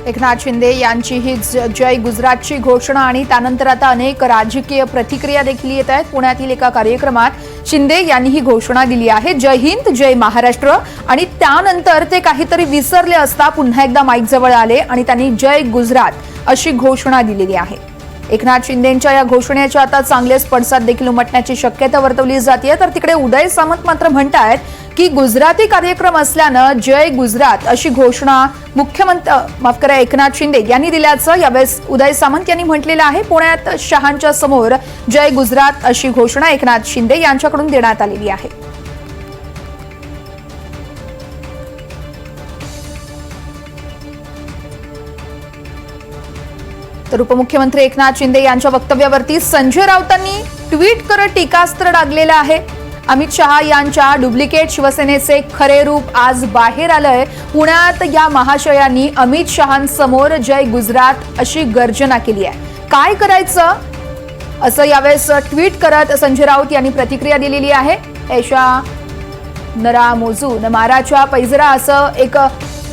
एकनाथ शिंदे यांची ही जय गुजरातची घोषणा आणि त्यानंतर आता अनेक राजकीय प्रतिक्रिया देखील येत आहेत। पुण्यातील एका कार्यक्रमात शिंदे यांनी ही घोषणा दिली आहे, जय हिंद जय महाराष्ट्र। आणि त्यानंतर ते काहीतरी विसरले असता पुन्हा एकदा माईक जवळ आले आणि त्यांनी जय गुजरात अशी घोषणा दिलेली आहे। एकनाथ शिंदेंच्या या घोषणेच्या आता चांगलेच पडसाद देखील उमटण्याची शक्यता वर्तवली जाते। तर तिकडे उदय सामंत मात्र म्हणतात की गुजराती कार्यक्रम असल्यानं जय गुजरात अशी घोषणा मुख्यमंत्री एकनाथ शिंदे यांनी दिल्याचं यावेळेस उदय सामंत यांनी म्हटलेलं आहे। पुण्यात शहांच्या समोर जय गुजरात अशी घोषणा एकनाथ शिंदे यांच्याकडून देण्यात आलेली आहे। तर उपमुख्यमंत्री एकनाथ शिंदे यांच्या वक्तव्यावरती संजय राऊतांनी ट्विट करत टीकास्त्र डागलेलं आहे। अमित शहा यांच्या डुप्लिकेट शिवसेनेचे खरे रूप आज बाहेर आलंय। पुण्यात या महाशयांनी अमित शहांसमोर जय गुजरात अशी गर्जना केली आहे। काय करायचं असं यावेळेस ट्विट करत संजय राऊत यांनी प्रतिक्रिया दिलेली आहे। ऐशा नरा मोजू न माराच्या पैजरा असं एक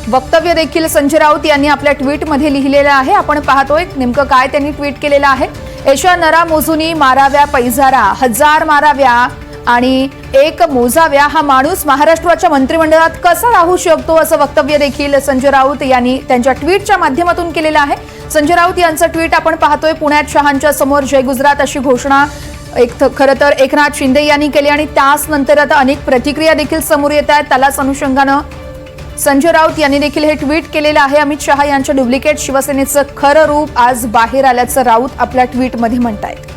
वक्तव्य देखील संजय राऊत यांनी आपल्या ट्विटमध्ये लिहिलेलं आहे। आपण पाहतोय नेमकं काय त्यांनी ट्विट केलेलं आहे। ऐशा नरा मोजूनी माराव्या पैजारा, हजार माराव्या आणि एक मोजाव्या, हा माणूस महाराष्ट्राच्या मंत्रिमंडळात कसा राहू शकतो असं वक्तव्य देखील संजय राऊत यांनी त्यांच्या ट्विटच्या माध्यमातून केलेलं आहे। संजय राऊत यांचं ट्विट आपण पाहतोय। पुण्यात शहांच्या समोर जय गुजरात अशी घोषणा खरं तर एकनाथ शिंदे यांनी केली आणि त्याच नंतर आता अनेक प्रतिक्रिया देखील समोर येत आहेत। त्यालाच अनुषंगानं संजय राऊत यांनी देखील हे ट्विट केलेलं आहे। अमित शहा यांच्या डुप्लिकेट शिवसेनेचं खरं रूप आज बाहेर आल्याचं राऊत आपल्या ट्विटमध्ये म्हणतायत।